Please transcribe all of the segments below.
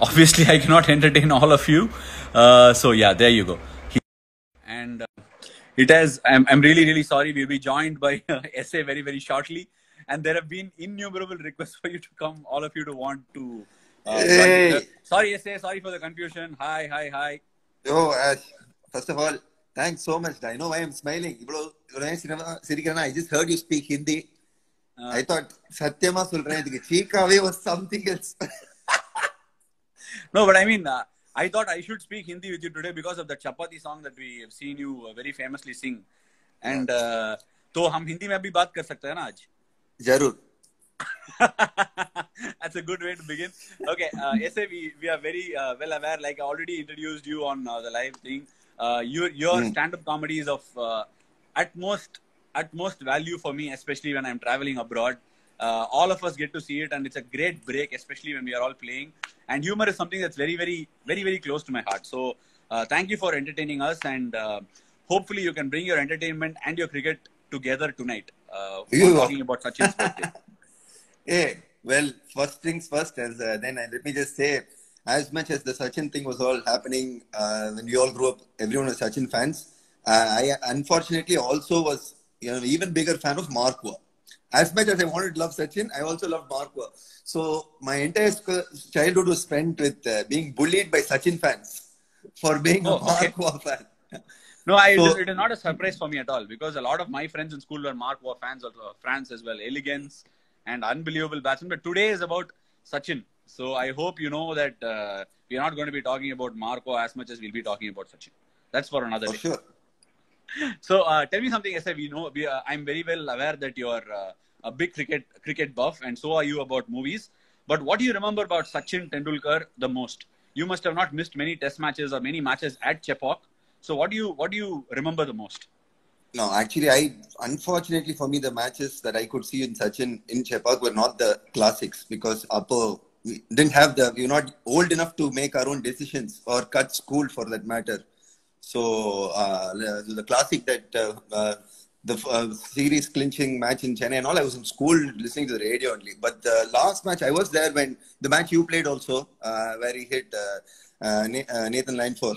obviously I cannot entertain all of you. So yeah, there you go. And it has. I'm really really sorry. We'll be joined by SA very very shortly, and there have been innumerable requests for you to come. All of you to want to join together. Hey, Sorry SA, sorry for the confusion. Hi hi hi. yo, Ash. First of all, thanks so much. I know why I'm smiling. I just heard you speak Hindi. I thought Satyama Sulran Chikave was something else. No, but I mean, I thought I should speak Hindi with you today because of the Chapati song that we have seen you very famously sing. And तो हम हिंदी में भी बात कर सकते हैं ना आज? Jarur. That's a good way to begin. Okay, SA, we are very well aware. Like I already introduced you on the live thing. Your stand-up comedy is of utmost value for me, especially when I'm traveling abroad. All of us get to see it, and it's a great break, especially when we are all playing. And humor is something that's very, very, very, very close to my heart. So thank you for entertaining us, and hopefully you can bring your entertainment and your cricket together tonight. Talking about Sachin's birthday. Hey, well, first things first, let me just say, as much as the Sachin thing was all happening when we all grew up, everyone was Sachin fans. I unfortunately also was, even bigger fan of Markwa. As much as I wanted to love Sachin, I also loved Markwa. So my entire childhood was spent with being bullied by Sachin fans for being a Markwa fan. No, it is not a surprise for me at all, because a lot of my friends in school were Markwa fans of France as well. Elegance and unbelievable batsman. But today is about Sachin. So I hope you know that we are not going to be talking about Markwa as much as we'll be talking about Sachin. That's for another day. Sure. So tell me something, SA. I'm very well aware that you are a big cricket buff, and so are you about movies. But what do you remember about Sachin Tendulkar the most? You must have not missed many test matches or many matches at Chepauk. So what do you remember the most? No, actually, unfortunately for me, the matches that I could see in Sachin in Chepauk were not the classics, because we didn't have we were not old enough to make our own decisions or cut school for that matter. So the classic that the series clinching match in Chennai and all, I was in school listening to the radio only. But the last match, I was there when the match you played also, where he hit Nathan Lyon for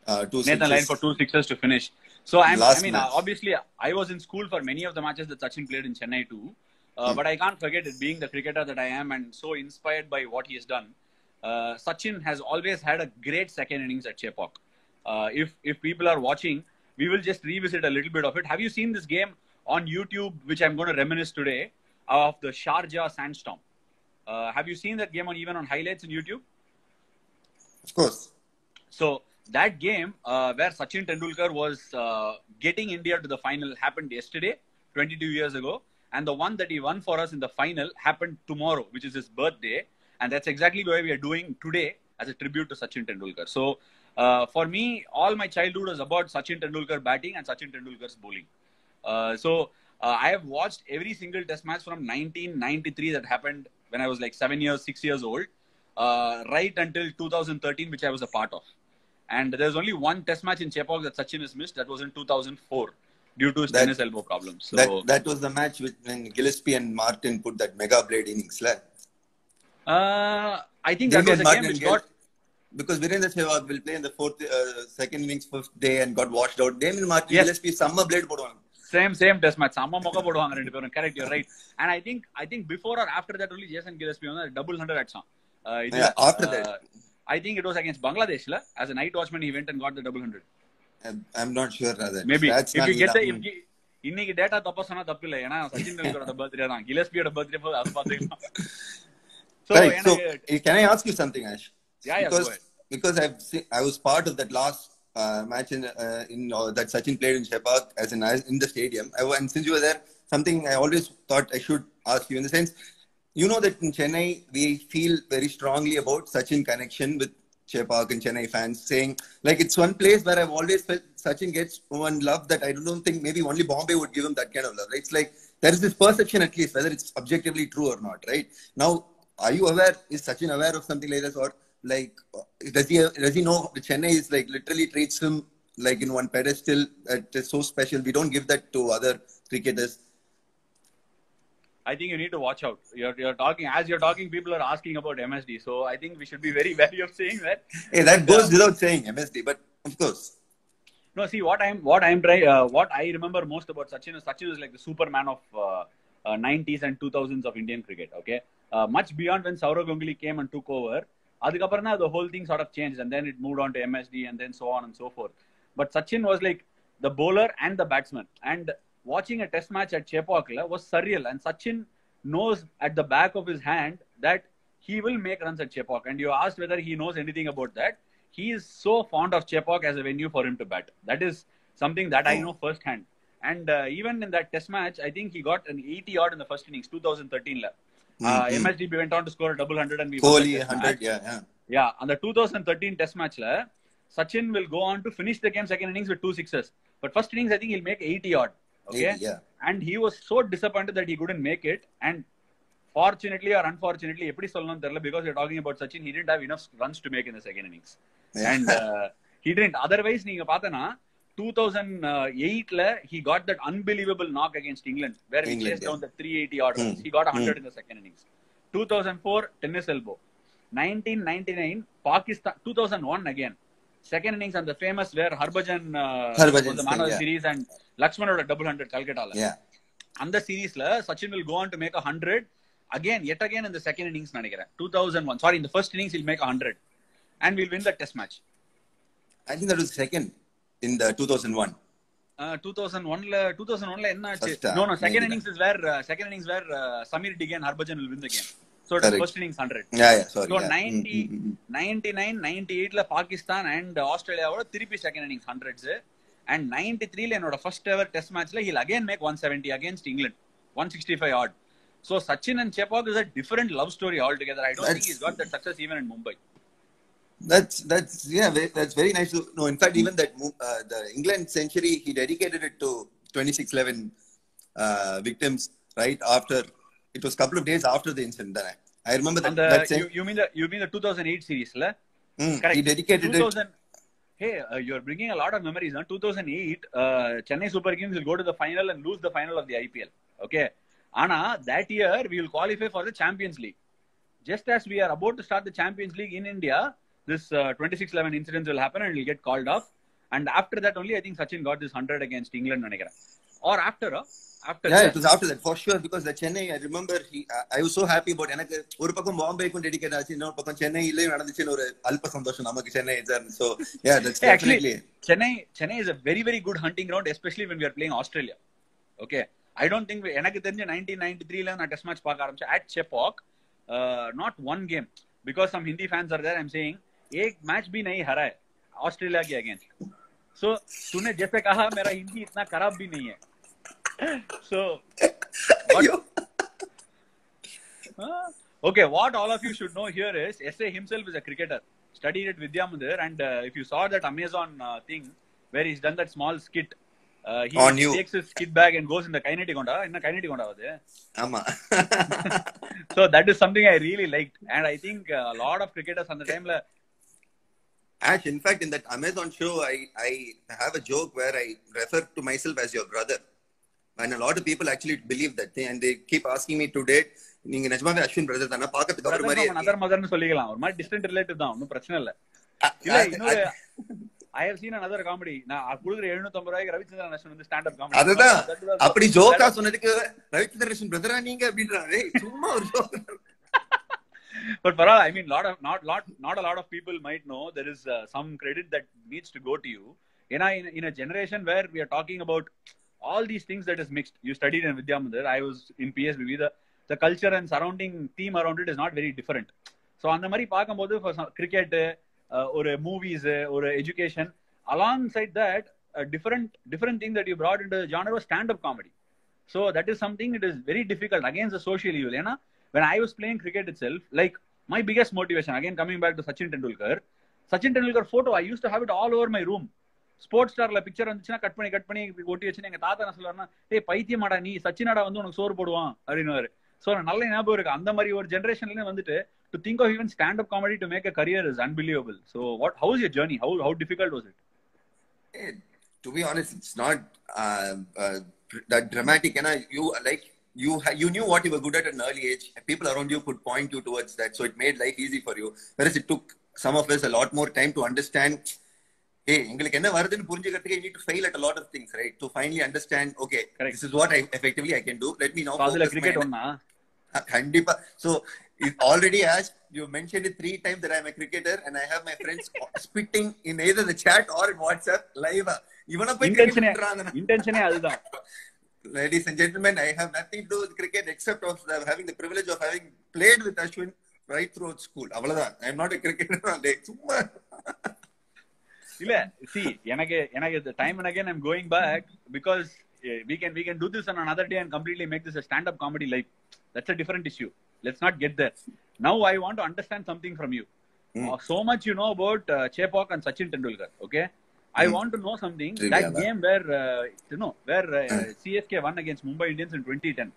2 Nathan Lyon for 2 sixes to finish. So obviously, I was in school for many of the matches that Sachin played in Chennai too. But I can't forget it, being the cricketer that I am and so inspired by what he has done. Sachin has always had a great second innings at Chepauk. If people are watching, we will just revisit a little bit of it. Have you seen this game on YouTube, which I'm going to reminisce today, of the Sharjah Sandstorm? Have you seen that game even on highlights on YouTube? Of course. So that game where Sachin Tendulkar was getting India to the final happened yesterday, 22 years ago. And the one that he won for us in the final happened tomorrow, which is his birthday. And that's exactly what we are doing today as a tribute to Sachin Tendulkar. So for me, all my childhood was about Sachin Tendulkar batting and Sachin Tendulkar's bowling. I have watched every single test match from 1993 that happened when I was like 6 years old, right until 2013, which I was a part of. And there's only one test match in Chepauk that Sachin has missed. That was in 2004 due to his tennis elbow problems. So that was the match when Gillespie and Martin put that mega blade innings. I think that was a game which got... Because Virendra Sehwag will play in the second innings, 5th day, and got washed out. Damon Martin, Gillespie, summer blade poduvanga. Same test match. Samma moka poduvanga rendu perum. Correct, you're right. And I think before or after that only Jason Gillespie on a double 100 at song. After that. I think it was against Bangladesh. As a night watchman, he went and got the double 100. I'm not sure. Maybe. If you get the... இன்னைக்கு data தப்பா சொன்னா தப்பு இல்லை, ஏன்னா Sachin டெண்டுல்கரோட birthday தான், கில்லஸ்பியோட birthday போது அது பாத்துக்கலாம். So can I ask you something, Ash? Yeah, go ahead. Because I was part of that last match in that Sachin played in Chepauk in the stadium. And since you were there, something I always thought I should ask you, in the sense, you know that in Chennai we feel very strongly about Sachin connection with Chepauk and Chennai fans, saying like it's one place where I've always felt Sachin gets one love that I don't think maybe only Bombay would give him that kind of love. It's like there is this perception, at least, whether it's objectively true or not, right? Now, are you aware? Is Sachin aware of something like this, or like does he know that Chennai is like literally treats him like in one pedestal that is so special? We don't give that to other cricketers. I think you need to watch out. You're talking, as you're talking, people are asking about MSD. So I think we should be very wary of saying that. Hey, that goes without saying, MSD, but of course. No, see what I'm trying. What I remember most about Sachin is like the Superman of 90s and 2000s of Indian cricket. Okay, much beyond when Sourav Ganguly came and took over. Adhikaparna, the whole thing sort of changed, and then it moved on to MSD, and then so on and so forth. But Sachin was like the bowler and the batsman, and watching a test match at Chepauk was surreal. And Sachin knows at the back of his hand that he will make runs at Chepauk. And you asked whether he knows anything about that. He is so fond of Chepauk as a venue for him to bat. That is something that I know firsthand. And even in that test match, I think he got an 80 odd in the first innings, 2013. MSD went on to score a double hundred, and we won the 100, yeah. On the 2013 test match, Sachin will go on to finish the game second innings with 2 sixes. But first innings, I think he'll make 80 odd. Okay. 80, yeah. And he was so disappointed that he couldn't make it. And fortunately or unfortunately, because you're talking about Sachin, he didn't have enough runs to make in the second innings. Yeah. And he didn't. Otherwise, 2008 he got that unbelievable knock against England where we chased down the 380 odd runs. He got 100 in the second innings. 2004 tennis elbow. 1999 Pakistan. 2001 again. Second innings and the famous where Harbhajan was the man of the series and Lakshman had a double 100 Calcutta. Yeah. And the series Sachin will go on to make 100 yet again in the second innings. 2001. Sorry, in the first innings he'll make 100 and we'll win the test match. I think that was second in the 2001. 2001 no, second innings is where Samir Diggy and Harbhajan will win the game. So it was first innings 100. Yeah, sorry. So 99, 98 Pakistan and Australia were 3 second innings 100s. And 93 first ever test match he'll again make 170 against England. 165 odd. So Sachin and Chepauk is a different love story altogether. I don't think he's got that success even in Mumbai. That's very nice to know. In fact, even that the England century, he dedicated it to 2611 victims right after. It was a couple of days after the incident. I remember that. You mean the 2008 series, Correct. He dedicated it. Hey, you're bringing a lot of memories. 2008, Chennai Super Kings will go to the final and lose the final of the IPL. Okay, Anna, that year we will qualify for the Champions League. Just as we are about to start the Champions League in India, this 2611 incidents will happen and he'll get called off. And after that only, I think Sachin got this 100 against England. Or after. It was after that for sure, because the Chennai, I remember I was so happy about Bombay dedicated Chennai so yeah, that's definitely Chennai is a very, very good hunting ground, especially when we are playing Australia. Okay, I don't think 1993 test match at Chepauk, not one game, because some Hindi fans are there. I'm saying एक match भी नहीं हरा है Australia के against. So तूने जैसे कहा मेरा हिंदी इतना खराब भी नहीं है. So, what all of you should know here is S.A. himself is a cricketer, studied at Vidya Mandir, and if you saw that Amazon thing where he's done that small skit, he takes his skit bag and goes in the kinetic onda. So that is something I really liked, and I think a lot of cricketers on the time. Ash, in fact, in that Amazon show, I have a joke where I refer to myself as your brother. And a lot of people actually believe that thing, and they keep asking me to date. நீங்க நிஜமாவே Ashwin brother தான பாக்கிறதுக்கு அவர் மாதிரி another motherன்னு சொல்லிக்கலாம். ஒரு மாதிரி distant relative தான், ஒண்ணும் பிரச்சனை இல்ல. I have seen another comedy. நான் குடுக்குற 750 ரூபாய்க்கு ரவிச்சந்திரன் அஸ்வின் வந்து ஸ்டாண்ட் அப் காமெடி. அதுதான் அப்படி ஜோக்கா சொன்னதுக்கு ரவிச்சந்திரன் அஸ்வின் பிரதரா நீங்க அப்படின்றாரு. சும்மா ஒரு joke. But Parag, I mean, not a lot of people might know there is some credit that needs to go to you. In a generation where we are talking about all these things that is mixed. You studied in Vidya Mandir. I was in PSBB. The culture and surrounding theme around it is not very different. So, on the mari paakumbodhu for cricket, or movies, or education, alongside that, a different thing that you brought into the genre was stand-up comedy. So, that is something that is very difficult against the social evil. When I was playing cricket itself, like my biggest motivation, again coming back to Sachin Tendulkar photo, I used to have it all over my room. ஸ்போர்ட்ஸ் ஸ்டார்ல picture வந்துச்சுன்னா cut பண்ணி ஒட்டி வச்சு எங்க தாத்தா என்ன சொல்லுவாருன்னா, டேய் பைத்தியமாடா நீ சச்சினாடா வந்து உனக்கு சோறு போடுவான் அப்படின்னு. சோ நல்ல ஞாபகம் இருக்கு. அந்த மாதிரி ஒரு ஜெனரேஷன்ல வந்துட்டு to think of even stand up comedy to make a career is unbelievable. So how was your journey? How difficult was it? To be honest, it's not that dramatic. And you like you knew what you were good at an early age. People around you could point you towards that, so it made life easy for you. Whereas it took some of us a lot more time to understand. Hey, எங்களுக்கு என்ன வருதுன்னு புரிஞ்சுக்கிறதுக்கு you need to fail at a lot of things, right? To finally understand, okay, correct. This is what I can do. Let me now அதுல focus cricket ஒண்ணா கண்டிப்பா. So it already asked, you mentioned it 3 times that I'm a cricketer, and I have my friends spitting in either the chat or in WhatsApp live. இவனை போய் intention அதுதான். Ladies and gentlemen, I have nothing to do with cricket except of having the privilege of having played with Ashwin right throughout school. அவ்வளவுதான். I am not a cricketer. சும்மா இல்ல, see, எனக்கு the time and again I'm going back because we can do this on another day and completely make this a stand-up comedy live. That's a different issue. Let's not get there. Now I want to understand something from you. So much you know about Chepauk and Sachin Tendulkar, okay? I want to know something. That game where CSK won against Mumbai Indians in 2010.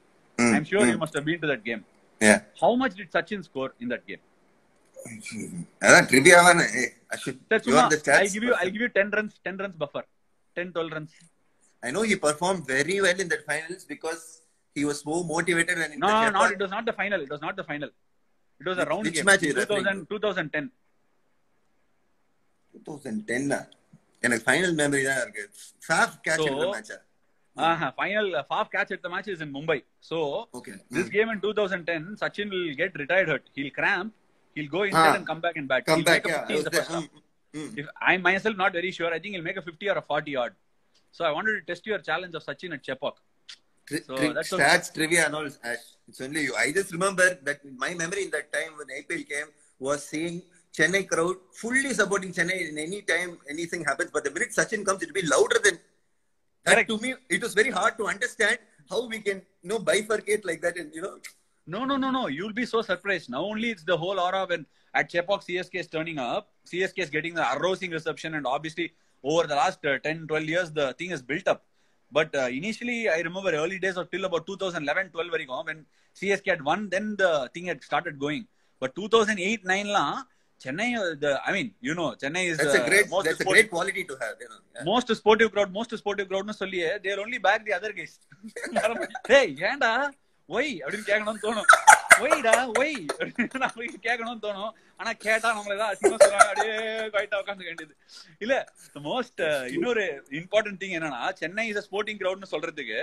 I'm sure you must have been to that game. Yeah. How much did Sachin score in that game? அதான் ட்ரிவியாவான I'll give you 10 runs buffer. 10-12 runs. I know he performed very well in that finals because he was so motivated and no, it was not the final. It was not the final. It was a round Which game. match 2010. 2010 எனக்கு final memory தான் இருக்கு. சாஃப் catch எடுத்த match. Final half catch at the match is in Mumbai. So this game in 2010, Sachin will get retired hurt. He'll cramp. He'll go inside and come back and bat. Come he'll back, make a 50 in the first half. If I'm myself not very sure, I think he'll make a 50 or a 40 yard. So I wanted to test your challenge of Sachin at Chepauk. Stats, trivia and all. It's only you. I just remember that my memory in that time when IPL came was seeing Chennai crowd fully supporting Chennai in any time anything happens. But the minute Sachin comes, it will be louder than that. Correct. To me, it was very hard to understand how we can bifurcate like that and No. You'll be so surprised. Now only it's the whole aura when at Chepauk CSK is turning up. CSK is getting the arousing reception, and obviously over the last 10-12 years the thing is built up. But initially I remember early days of till about 2011-12 when CSK had won, then the thing had started going. But 2008-9 la Chennai, Chennai is that's a great quality to have. Most sportive crowd nu solliye they'll only back the other guys. Hey, ஏண்டா why அப்படினு கேட்கணும்னு தோணும். why நம்ம கேட்கணும்னு தோணும். ஆனா கேட்டா நம்மள ஏதாவது அசிங்கமா சொல்றாங்க, அப்படியே குவைட்டா உட்கார்ந்து வேண்டியது இல்ல. the most இன்னொரு important thing என்னன்னா, Chennai is a sporting crowd னு சொல்றதுக்கு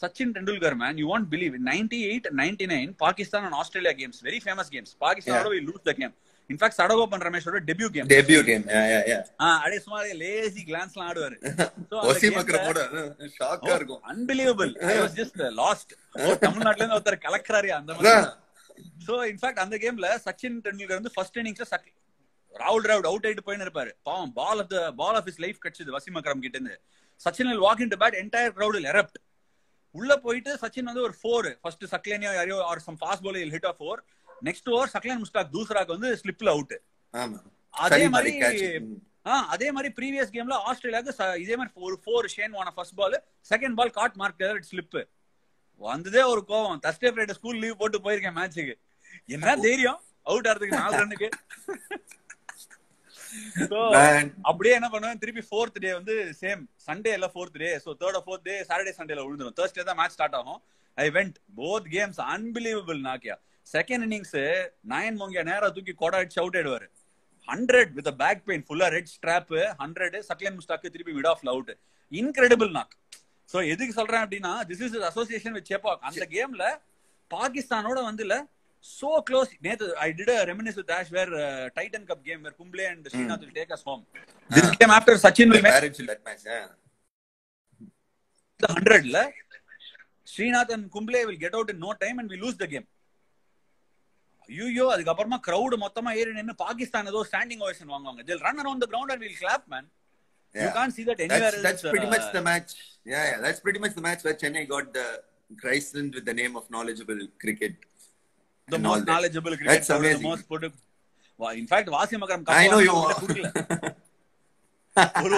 Sachin Tendulkar, man, you won't believe, in 98 and 99 Pakistan and Australia games, very famous games, Pakistan will lose the game. In fact, Sadagopan Rameshwara debut game. Yeah. Adey summa lazy glance la ஆடுவாரு. So Wasimakra போட ஷாக்கா இருக்கும். Unbelievable. I was just lost. தமிழ்நாட்டுல இருந்து ஒருத்தர் கலக்கறாரு அந்த மாதிரி. So in fact அந்த கேம்ல Sachin Tendulkar வந்து first innings Rahul Dravid out ஆயிட்டு போயின்னு இருப்பாரு. பாவம் ball of his life கட்சிது வசிமக்ரம் கிட்ட இருந்து. Sachin will walk into bat, entire crowd will erupt. உள்ள போயிட்டு சச்சின் வந்து ஒரு 4 ஃபர்ஸ்ட் சக்லேனியோ யாரையோ ஆர் சம் ஃபாஸ்ட் பால் ஹில் ஹிட் ஆ 4. நெக்ஸ்ட் ஓவர் சக்லேன் முஸ்டாக் தூசராக்கு வந்து ஸ்லிப்ல அவுட். ஆமா, அதே மாதிரி ப்ரீவியஸ் கேம்ல ஆஸ்திரேலியாக்கு இதே மாதிரி ஒரு 4 Shane Warne first ball, second ball caught Mark it slip. வந்ததே ஒரு கோவம். தர்ஸ்டே ஃப்ரைடே ஸ்கூல் லீவ் போட்டு போயிருக்கேன் மேட்சுக்கு. என்ன தைரியம் அவுட் ஆறதுக்கு 4 ரன்னுக்கு. So அப்படியே என்ன பண்ணுவேன், திருப்பி 4th டே வந்து சேம் சண்டே இல்ல 4th day, so 3rd or 4th day Saturday சண்டேல விழுந்துரும். Thursday தான் மேட்ச் ஸ்டார்ட் ஆகும். I went both games, unbelievable நாக்கியா. செகண்ட் இன்னிங்ஸ் நயன் மோங்கியா நேரா தூக்கி கொடா அடிச்சு அவுட் ஆயிடுவாரு. 100 with a back pain, full red strap, 100 Saqlain Mushtaq திருப்பி மிட் ஆஃப்ல அவுட். Incredible knock. சோ எதுக்கு சொல்றேன் அப்படின்னா, this is his association with Chepauk. அந்த கேம்ல பாகிஸ்தானோட வந்து இல்ல so close. I did a reminisce with Ash where Titan Cup game where Kumble and Srinath will take us home. This game after Sachin will make that match, the 100 la Srinath and Kumble will get out in no time and we lose the game. ஐயோ, அதுக்கு அப்புறமா crowd மொத்தமா ஏறி நின்னு பாகிஸ்தான் ஏதோ standing ovation வாங்குவாங்க. They'll run around the ground and we'll clap, man. You can't see that anywhere else. That's pretty much the match. Yeah, that's pretty much the match where Chennai got the christened with the name of knowledgeable cricket. The most knowledgeable cricket. That's amazing. The most put. In fact, Wasimakram cup. I know you.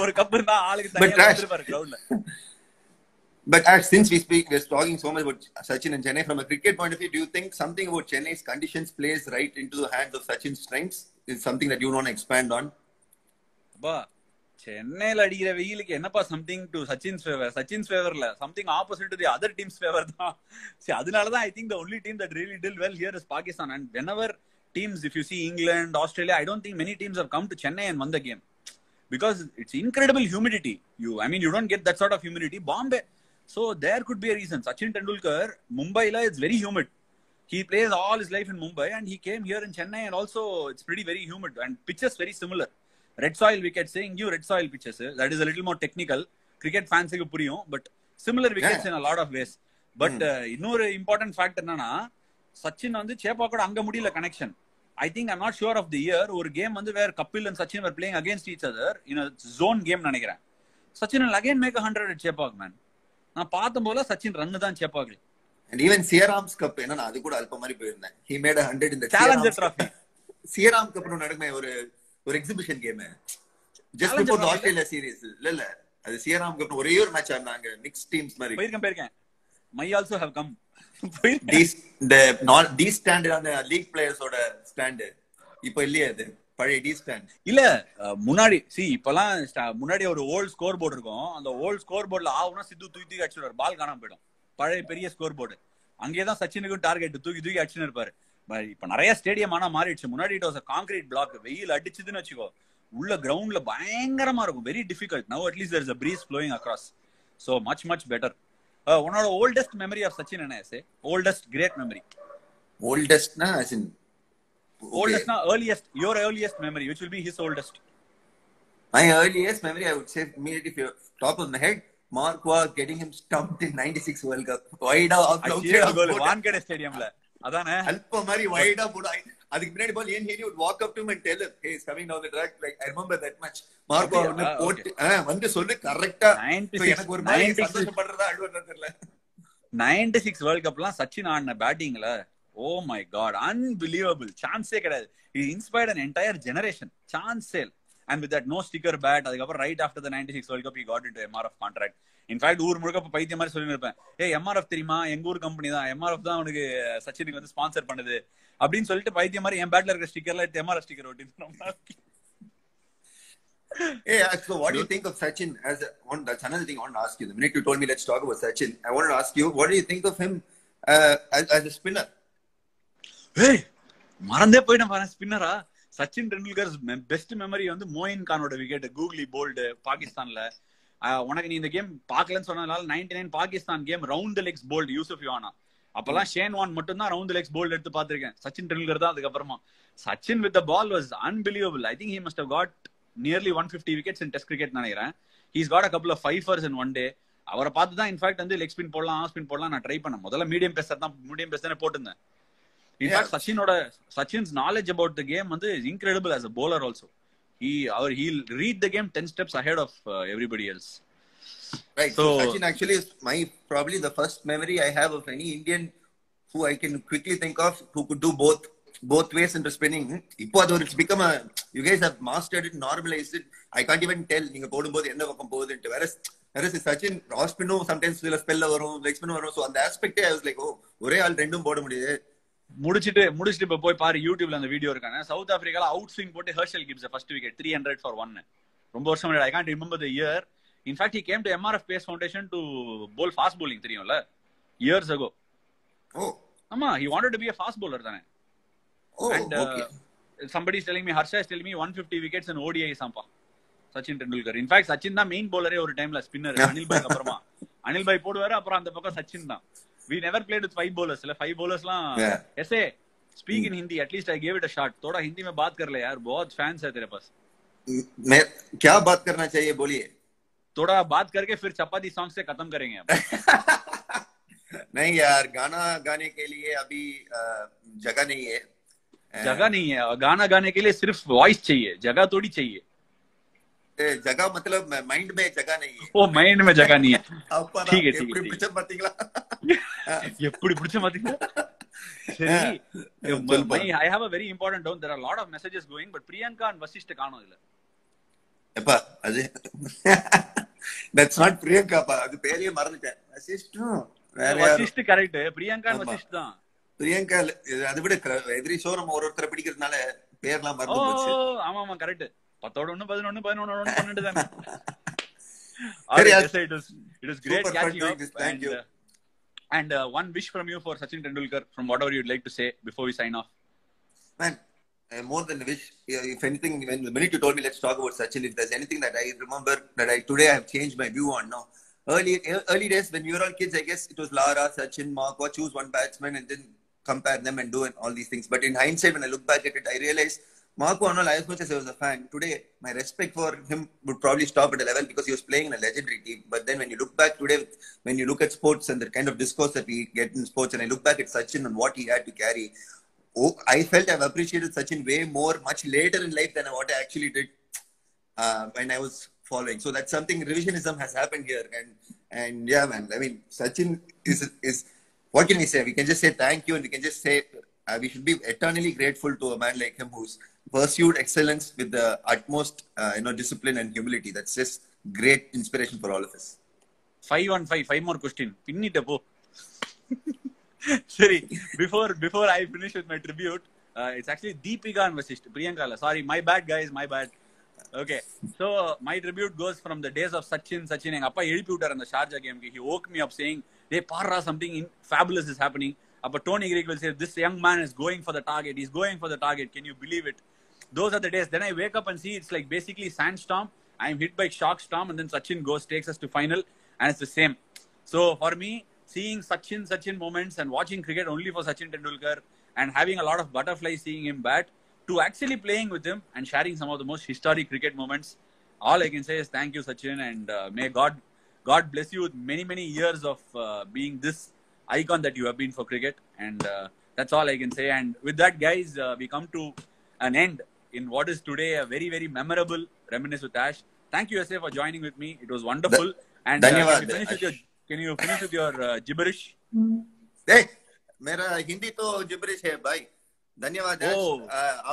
ஒரு cup இருந்தா ஆளுக்கு தனியா கொடுத்துப்பாரு கிரவுண்ட்ல. But since we're talking so much about Sachin and Chennai, from a cricket point of view, do you think something about Chennai's conditions plays right into the hands of Sachin's strengths? Is something that you want to expand on? சென்னையில அடிக்கிற வெயிலுக்கு என்னப்பா something to Sachin's favour? Sachin's ஃபேவர்ல something opposite to the other teams favour தான். சரி, அதனாலதான் I think the only team that really did well here is Pakistan. And whenever teams, if you see England, Australia, I don't think many teams have come to Chennai and won the game because it's incredible humidity. You don't get that sort of humidity. Bombay, so there could be a reason. Sachin Tendulkar, Mumbai la it's very humid. He plays all his life in Mumbai and he came here in Chennai and also it's pretty very humid and pitches very similar. Red soil wickets, saying you red soil pitches. That is a little more technical. Cricket fans ku puriyum, but similar wickets in a lot of ways. But இன்னொரு important fact என்னன்னா, சச்சின் வந்து சேப்பாக்கோட அங்க முடியல connection. I think I'm not sure of the year. ஒரு game வந்து where Kapil and Sachin were playing against each other in a zone game நினைக்கிறேன். Sachin will again make 100 at Chepak, man. நான் பார்த்த போல சச்சின் ரன் தான் சேப்பாக்ல. And even Sierram's Cup என்ன அது கூட அல்ப மாதிரி போயிருந்தேன். He made 100 in the Challenger Trophy. Sierram Cup நடக்குமே ஒரு exhibition game. Just before the Australia series. இல்ல அது Sierram Cup ஒரே ஒரு மேட்ச் ஆடுனாங்க மிக்ஸ் டீம்ஸ் மாதிரி. போயிருக்கேன். May also have come. These stand on the league players ஓட ஸ்டாண்ட் இப்போ இல்லையே அது பழைய டி ஸ்டாண்ட் இல்ல. முன்னாடி இப்பலாம் முன்னாடி ஒரு ஓல்ட் ஸ்கோர் போர்டு இருக்கும். அந்த ஓல்ட் ஸ்கோர் போர்டுல ஆவுனா சித்து தூக்கி அடிச்சுடுவார், பால் காணாம போயிடும். பழைய பெரிய ஸ்கோர் போர்டு அங்கேதான் சச்சினுக்கும் டார்கெட் தூக்கி அடிச்சுன்னு இருப்பாரு. இப்ப நிறைய ஸ்டேடியம் ஆனா மாறிடுச்சு. முன்னாடி இட் வாஸ் கான்கிரீட் பிளாக். வெயில் அடிச்சதுன்னு வச்சுக்கோ, உள்ள கிரவுண்ட்ல பயங்கரமா இருக்கும். Very difficult. Now at least there is a breeze flowing across, so much better. உன்னோட ஓல்டஸ்ட் மெமரி ஆஃப் சச்சின் என்ன? Oldest great memory. ஓல்டஸ்ட்னா as in oldest na earliest, your earliest memory, which will be his oldest? My earliest memory, I would say immediately, if you're top of my head, Marquardt getting him stumped in 96 World Cup. Wide out Wankhede Stadium la adana alpa mari wide up boda adukku munadi ball Ian Heaney would walk up to him and tell him, hey, he's coming down the track. Like I remember that much. Marquardt போட்டு வந்து சொல்லு கரெக்ட்டா எனக்கு ஒரு மாதிரி சந்தோஷப்படுறதா அழுவறதா தெரியல. 96 World Cup லாம் சச்சின் ஆடின பேட்டிங்ல, oh my god, unbelievable. Chance கிடையாது. He inspired an entire generation. Chance. And with that no sticker bat, அதுக்கப்புறம் right after the 96 World Cup he got into MRF contract. In fact ஊர் முழுக்க பைத்திய மாதிரி சொல்லி இருப்பேன், ஏய் MRF தெரியுமா, எங்க ஊர் கம்பெனி தான், MRF தான் அவனுக்கு சச்சினுக்கு வந்து ஸ்பான்சர் பண்ணுது அப்படின்னு சொல்லிட்டு பைத்திய மாதிரி என் பேட்ல இருக்கிற ஸ்டிக்கர்ல MRF ஸ்டிக்கர் ஒட்டி. Hey, so what do you think of Sachin as that's another thing I want to ask you. The minute you told me let's talk about Sachin, I wanted to ask you, what do you think of him as a spinner? Hey, மறந்தே போயிட்டேன் பாரு, ஸ்பின்னரா. Sachin Tendulkar best memory வந்து மோயின் கானோட விக்கெட், googly bowled பாகிஸ்தான்ல. உனக்கு நீ இந்த கேம் பாக்கலன்னு சொன்னதுனால 99 Pakistan game round the legs bowled Yousuf Youhana. அப்பெல்லாம் ஷேன் வான் மட்டும் தான் ரவுண்ட் தி லெக்ஸ் போல்டு எடுத்து பாத்திருக்கேன். சச்சின் டெண்டுல்கர் தான் அதுக்கப்புறமா. Sachin with the ball was unbelievable. I think he must have got nearly 150 wickets in test cricket நினைக்கிறேன். He's got a couple of fifers in one day. அவரை பார்த்து தான் இன்ஃபேக்ட் வந்து லெக் ஸ்பின் போடலாம், ஆஃப் ஸ்பின் போடலாம் நான் ட்ரை பண்ணேன். முதல்ல மீடியம் பேஸ் தானே போட்டிருந்தேன். In fact, Sachin's knowledge about the game is incredible as a bowler also. He'll read the game 10 steps ahead of everybody else. Right. So Sachin actually is probably the first memory I have of any Indian who I can quickly think of who could do both ways into spinning. Ipo it's become you guys have mastered it, normalized it. I can't even tell நீங்க போடும்போது என்ன பக்கம் போகுதுன்னு. whereas Sachin off spin sometimes சில ஸ்பெல்ல வரும், leg spin வரும். So அந்த aspect I was like, oh, ஒரே ஆள் ரெண்டும் போட முடியுது. முடிச்சிட்டு இப்ப போய் பாரு, யூடியூப்ல அந்த வீடியோ இருக்காங்க. சவுத் ஆப்பிரிக்கால அவுட் ஸ்விங் போட்டு Herschel Gibbs first wicket 300 for 1. ரொம்ப வருஷம் முன்னாடி. I can't remember the year. In fact, he came to MRF Pace Foundation to bowl fast bowling, தெரியும்ல, years ago. Oh. ஆமா, he wanted to be a fast bowler தானே. Oh, and okay. Somebody is telling me, Harsha is telling me 150 wickets in ODI Samba Sachin Tendulkar. In fact, Sachin தான் main பவுலரே ஒரு டைம்ல, spinner. Anil பாய் அப்புறமா அனில் பாய் போடுவாரு, அப்புறம் அந்த பக்கம் சச்சின் தான். We never played with 5 bowlers. 5 bowlers லாம் ऐसे speak in Hindi. At least I gave it a shot. थोड़ा हिंदी में बात कर ले यार, बहुत फैंस है तेरे पास. मैं क्या बात करना चाहिए बोलिए. थोड़ा बात करके फिर चपाती सॉन्ग से खत्म करेंगे अब. नहीं यार, गाना गाने के लिए अभी जगह नहीं है. जगह नहीं है. गाना गाने के लिए सिर्फ वॉइस चाहिए, जगह थोड़ी चाहिए. जगह मतलब माइंड में जगह नहीं है. ओ माइंड में जगह नहीं है. ठीक है. எப்படி பிடிச்ச பாத்தீங்களா? எப்படி பிடிச்ச பாத்தீங்களா? சரி. I have a very important doubt. There are a lot of messages going, but Priyanka and Vasisht காணோம் இல்ல. எப்பா அது that's not Priyanka பா, அது பேரே மறந்துட்டேன். Vasisht correct. Priyanka and Vasisht தான். Priyanka அது விட எதிரி ஷோ நம்ம ஒருத்தரை பிடிக்கிறதுனால பேர்லாம் மறந்து போச்சு. ஆமா கரெக்ட். 10 11 11 12 தானே. It was great catching up. Thank you. And one wish from you for Sachin Tendulkar, from whatever you'd like to say before we sign off. Man, more than a wish. If anything, when the minute you told me let's talk about Sachin, if there's anything that I remember that today I have changed my view on now. Early days when we were all kids, I guess it was Lara, Sachin, Marco, choose one batsman and then compare them and do all these things. But in hindsight, when I look back at it, I realized Marco Arnold, as much as I was a fan, today my respect for him would probably stop at a level because he was playing in a legendary team. But then when you look back today, when you look at sports and the kind of discourse that we get in sports, and I look back at Sachin and what he had to carry, I felt I've appreciated Sachin way more, much later in life than what I actually did when I was following. So that's something, revisionism has happened here. And yeah, man, I mean, Sachin is what can we say? We can just say thank you, and we can just say we should be eternally grateful to a man like him who's pursued excellence with the utmost discipline and humility. That's just great inspiration for all of us. 5 on 5, 5 more question. Pinnita po. Sorry, before I finish with my tribute, it's actually Deepika and Vasisht. Priyanka, sorry, my bad guys, my bad. Okay, so my tribute goes from the days of Sachin. Enga appa elpi vittar and the Sharjah game. He woke me up saying, "Hey, parra, something fabulous is happening." But Tony Greig will say, "This young man is going for the target. He's going for the target. Can you believe it?" Those are the days. Then I wake up and see it's like basically sandstorm. I'm hit by shock storm, and then Sachin takes us to final, and it's the same. So for me, seeing Sachin moments and watching cricket only for Sachin Tendulkar and having a lot of butterflies seeing him bat, to actually playing with him and sharing some of the most historic cricket moments, all I can say is thank you, Sachin, and may God bless you with many years of being this icon that you have been for cricket. And that's all I can say. And with that, guys, we come to an end in what is today a very memorable Reminisce with Ash. Thank you, SA, for joining with me. It was wonderful. And can you finish with your gibberish? Hey, मेरा हिंदी तो gibberish है भाई. धन्यवाद ऐश.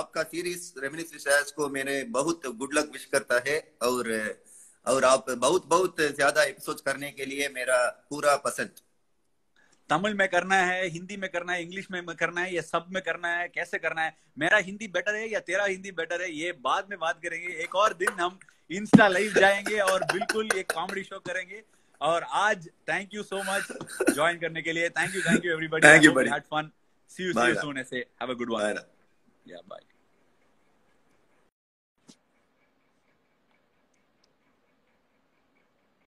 आपका series Reminisce with Ash को मैंने बहुत good luck wish करता है, और आप बहुत ज्यादा एपिसोड्स करने के लिए मेरा पूरा पसंद. तमिल में करना है, हिंदी में करना है, इंग्लिश में करना है, या सब में करना है, कैसे करना है? मेरा हिंदी बेटर है या तेरा हिंदी बेटर है, ये बाद में बात करेंगे. एक और दिन हम इंस्टा लाइव जाएंगे और बिल्कुल एक कॉमेडी शो करेंगे. और आज thank you so much join करने के लिए. Thank you everybody. Thank you, buddy. Had fun. See you soon. Have a good one. Bye. Yeah, bye.